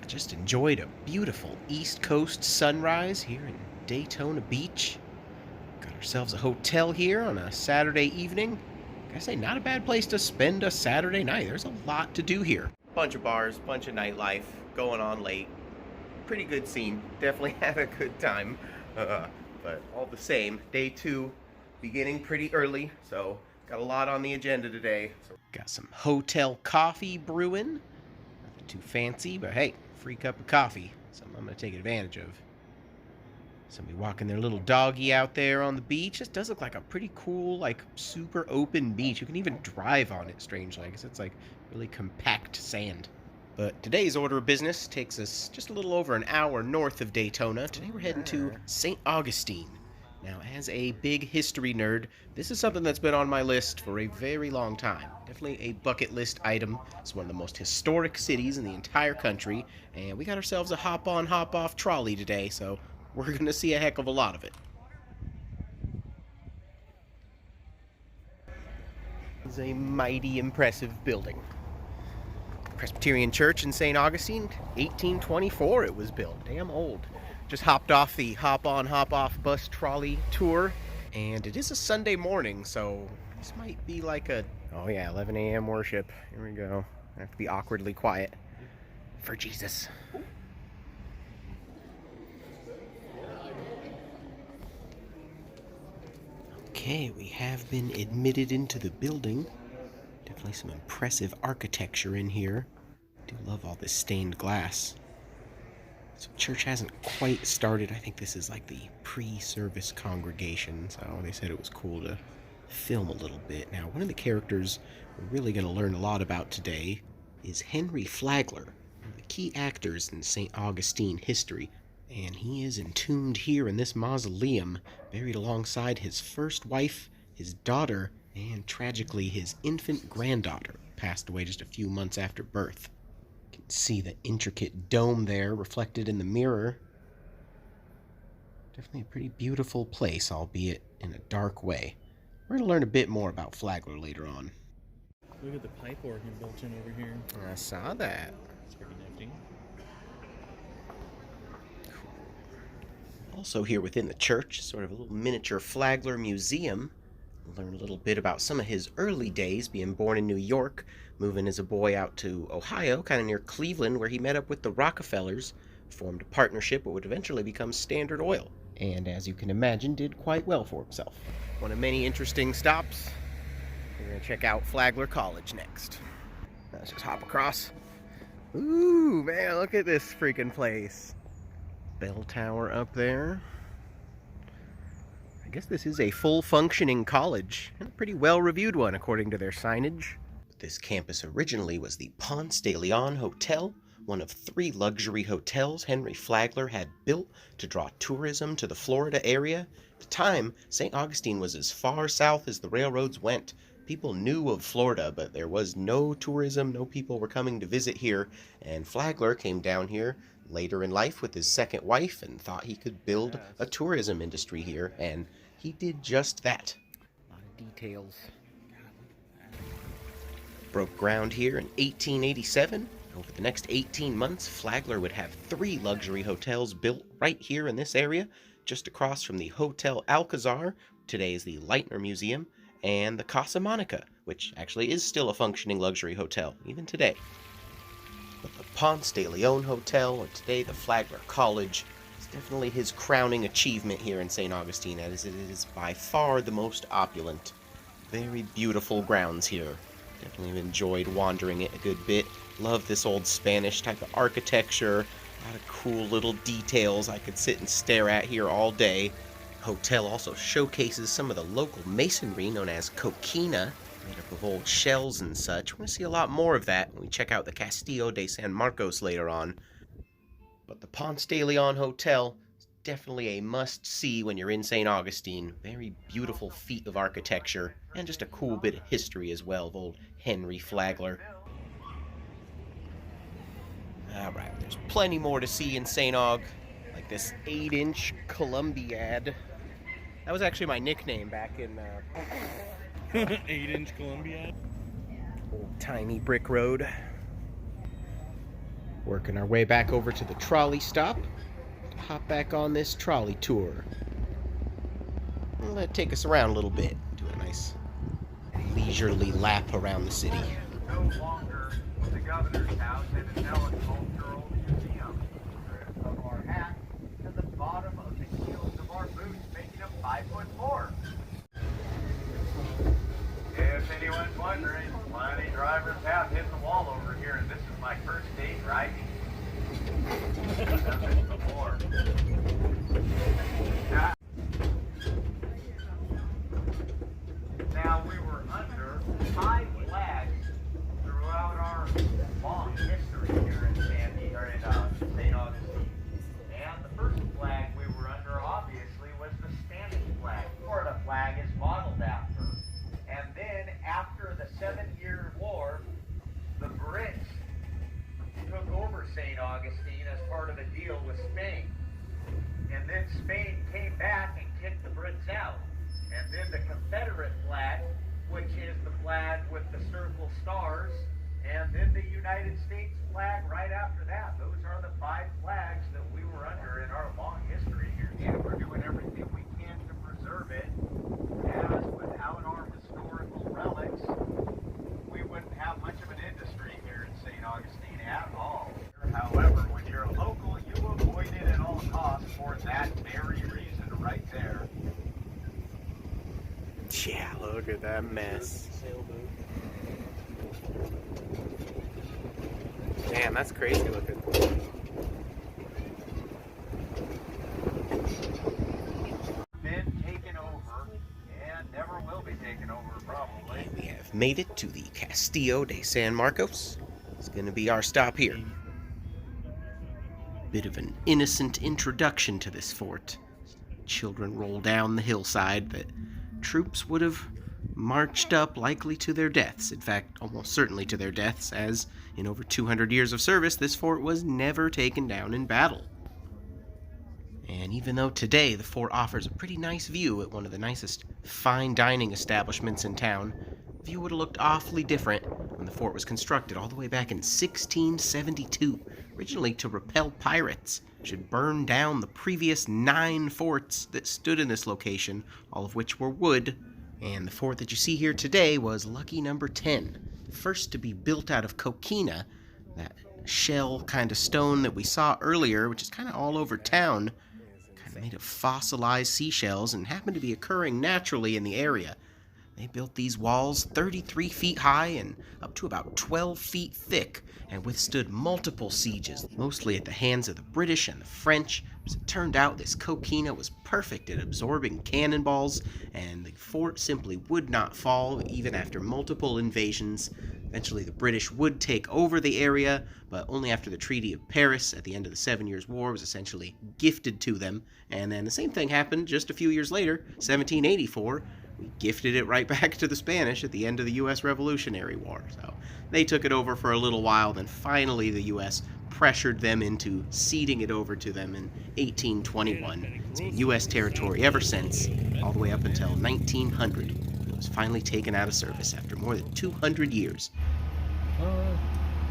Just enjoyed a beautiful East Coast sunrise here in Daytona Beach. Got ourselves a hotel here on a Saturday evening. Gotta say, not a bad place to spend a Saturday night. There's a lot to do here. Bunch of bars, bunch of nightlife, going on late. Pretty good scene. Definitely had a good time. But all the same, day two, beginning pretty early, so got a lot on the agenda today. So got some hotel coffee brewing. Nothing too fancy, but hey, free cup of coffee. Something I'm going to take advantage of. Somebody walking their little doggy out there on the beach. This does look like a pretty cool, like, super open beach. You can even drive on it, strangely, because it's, like, really compact sand. But today's order of business takes us just a little over an hour north of Daytona. Today we're heading to St. Augustine. Now, as a big history nerd, this is something that's been on my list for a very long time. Definitely a bucket list item. It's one of the most historic cities in the entire country, and we got ourselves a hop-on, hop-off trolley today, so we're going to see a heck of a lot of it. It's a mighty impressive building. Presbyterian Church in St. Augustine, 1824 it was built. Damn old. Just hopped off the hop-on, hop-off bus trolley tour, and it is a Sunday morning, so this might be like a, oh yeah, 11 a.m. worship. Here we go. I have to be awkwardly quiet for Jesus. Okay, we have been admitted into the building. Definitely some impressive architecture in here. I do love all this stained glass. So church hasn't quite started. I think this is like the pre-service congregation, so they said it was cool to film a little bit. Now, one of the characters we're really going to learn a lot about today is Henry Flagler, one of the key actors in St. Augustine history. And he is entombed here in this mausoleum, buried alongside his first wife, his daughter, and tragically his infant granddaughter, passed away just a few months after birth. You can see the intricate dome there reflected in the mirror. Definitely a pretty beautiful place, albeit in a dark way. We're going to learn a bit more about Flagler later on. Look at the pipe organ built in over here. I saw that. It's pretty nifty. Also here within the church, sort of a little miniature Flagler museum. We'll learn a little bit about some of his early days, being born in New York, moving as a boy out to Ohio, kind of near Cleveland, where he met up with the Rockefellers, formed a partnership what would eventually become Standard Oil, and as you can imagine, did quite well for himself. One of many interesting stops. We're going to check out Flagler College next. Let's just hop across. Ooh, man, look at this freaking place. Bell tower up there. I guess this is a full functioning college, and a pretty well reviewed one according to their signage. This campus originally was the Ponce De Leon Hotel, one of 3 luxury hotels Henry Flagler had built to draw tourism to the Florida area. At the time, St. Augustine was as far south as the railroads went. People knew of Florida, but there was no tourism, no people were coming to visit here, and Flagler came down here later in life with his second wife and thought he could build a tourism industry here, and he did just that. A lot of details. Broke ground here in 1887. Over the next 18 months, Flagler would have 3 luxury hotels built right here in this area, just across from the Hotel Alcazar, today is the Leitner Museum, and the Casa Monica, which actually is still a functioning luxury hotel, even today. But the Ponce De Leon Hotel, or today the Flagler College, is definitely his crowning achievement here in St. Augustine, as it is by far the most opulent. Very beautiful grounds here. Definitely enjoyed wandering it a good bit. Love this old Spanish type of architecture. A lot of cool little details I could sit and stare at here all day. The hotel also showcases some of the local masonry known as coquina, made up of old shells and such. We're going to see a lot more of that when we check out the Castillo de San Marcos later on. But the Ponce de Leon Hotel is definitely a must-see when you're in St. Augustine. Very beautiful feat of architecture, and just a cool bit of history as well of old Henry Flagler. Alright, there's plenty more to see in St. Aug, like this 8-inch Columbiad. That was actually my nickname back in 8-inch Columbia. old tiny brick road. Working our way back over to the trolley stop to hop back on this trolley tour. And let it take us around a little bit. Do a nice leisurely lap around the city. No longer the governor's house, and is now a cultural museum. From our hat to the bottom of the heels of our boots, making them 5'4". If anyone's wondering, plenty drivers have hit the wall over here, and this is my first day driving. I've done this before. Now we were under 5 flags throughout our long history here in St. Augustine. And the first flag we were under, obviously, was the Spanish flag. Florida flag is modeled after. And then, after the 7-Year War, the Brits took over St. Augustine as part of a deal with Spain. And then Spain came back and kicked the Brits out. And then the Confederate flag, which is the flag with the circle stars, and then the United States flag right after that. Those are the 5 flags that we were under in our long history here. And we're doing everything we can to preserve it, as without our historical relics, we wouldn't have much of an industry here in St. Augustine at all. However, when you're a local, you avoid it at all costs for that very reason right there. Yeah, look at that mess. Damn, that's crazy looking. Been taken over and never will be taken over, probably. We have made it to the Castillo de San Marcos. It's going to be our stop here. Bit of an innocent introduction to this fort. Children roll down the hillside that troops would have marched up, likely to their deaths. In fact, almost certainly to their deaths, as in over 200 years of service, this fort was never taken down in battle. And even though today the fort offers a pretty nice view at one of the nicest fine dining establishments in town, the view would have looked awfully different when the fort was constructed all the way back in 1672, originally to repel pirates, which had burned down the previous 9 forts that stood in this location, all of which were wood. And the fort that you see here today was lucky number 10, the first to be built out of coquina, that shell kind of stone that we saw earlier, which is kind of all over town, kind of made of fossilized seashells and happened to be occurring naturally in the area. They built these walls 33 feet high and up to about 12 feet thick, and withstood multiple sieges, mostly at the hands of the British and the French. As it turned out, this coquina was perfect at absorbing cannonballs, and the fort simply would not fall even after multiple invasions. Eventually the British would take over the area, but only after the Treaty of Paris at the end of the 7 Years' War was essentially gifted to them. And then the same thing happened just a few years later, 1784. We gifted it right back to the Spanish at the end of the U.S. Revolutionary War. So they took it over for a little while, then finally the U.S. pressured them into ceding it over to them in 1821. It's been U.S. territory ever since, all the way up until 1900. It was finally taken out of service after more than 200 years.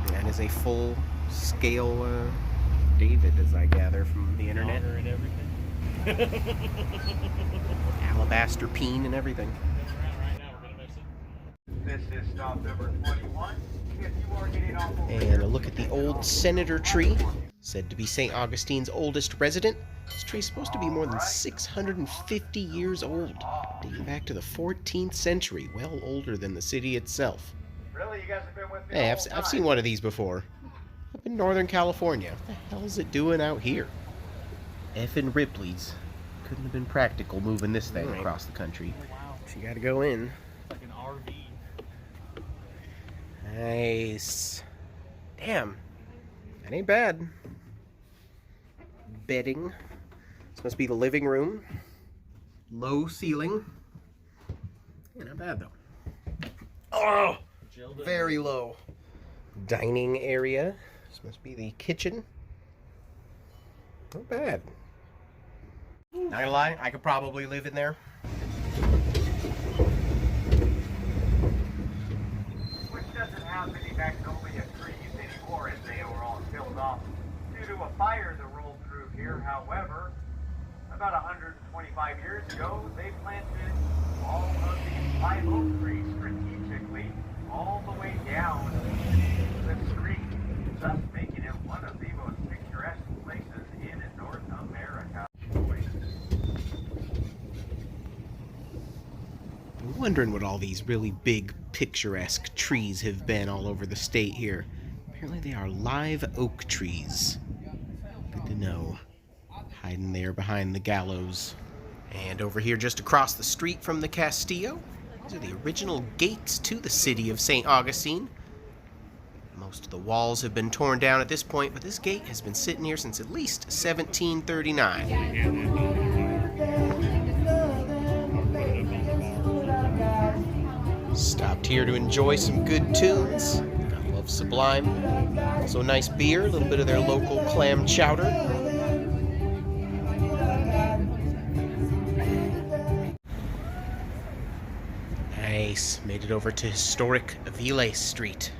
That is a full-scale David, as I gather from the internet. And everything. Alabaster peen and everything. This is stop number 21. If you are getting off over And a look at the old senator tree, said to be St. Augustine's oldest resident. This tree is supposed to be more than 650 years old, dating back to the 14th century, well older than the city itself. Really, you guys have been with me? Hey, the whole I've seen time? one of these before. Up in Northern California. What the hell is it doing out here? Effin' Ripley's. Couldn't have been practical moving this thing across the country. Oh, wow. So you gotta go in. It's like an RV. Nice. Damn. That ain't bad. Bedding. This must be the living room. Low ceiling. Yeah, not bad though. Oh! Very low. Dining area. This must be the kitchen. Not bad. Not gonna lie, I could probably live in there. Which doesn't have many magnolia trees anymore, as they were all killed off. due to a fire that rolled through here. However, about 125 years ago, they planted all of these live oak trees strategically all the way down the street, thus making it one of the most picturesque places in North America. I'm wondering what all these really big, picturesque trees have been all over the state here. Apparently they are live oak trees. Good to know. Hiding there behind the gallows. And over here just across the street from the Castillo, these are the original gates to the city of St. Augustine. Most of the walls have been torn down at this point, but this gate has been sitting here since at least 1739. Stopped here to enjoy some good tunes. I love Sublime. Also nice beer, a little bit of their local clam chowder. Nice. Made it over to historic Aviles Street.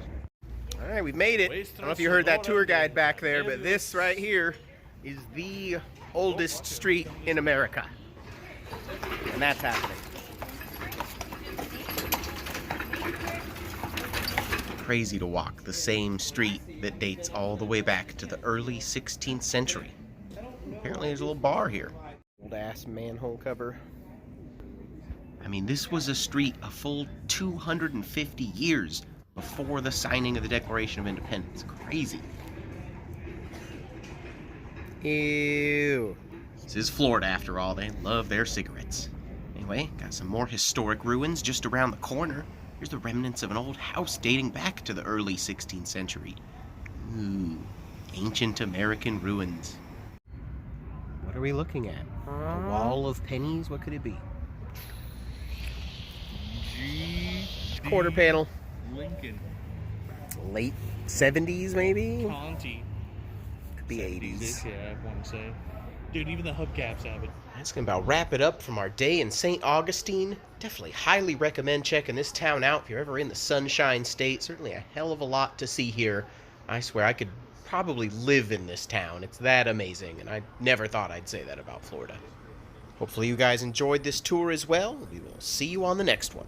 Alright, we've made it. I don't know if you heard that tour guide back there, but this right here is the oldest street in America. And that's happening. Crazy to walk the same street that dates all the way back to the early 16th century. Apparently there's a little bar here. Old ass manhole cover. I mean, this was a street a full 250 years before the signing of the Declaration of Independence. Crazy. Ew. This is Florida after all. They love their cigarettes. Anyway, got some more historic ruins just around the corner. Here's the remnants of an old house dating back to the early 16th century. Ooh, ancient American ruins. What are we looking at? A wall of pennies? What could it be? Quarter panel. Lincoln. Late 70s, maybe? Ponte. Could be 80s. Yeah, I want to say. Dude, even the hubcaps have it. That's going to about wrap it up from our day in St. Augustine. Definitely highly recommend checking this town out if you're ever in the Sunshine State. Certainly a hell of a lot to see here. I swear I could probably live in this town. It's that amazing, and I never thought I'd say that about Florida. Hopefully you guys enjoyed this tour as well. We will see you on the next one.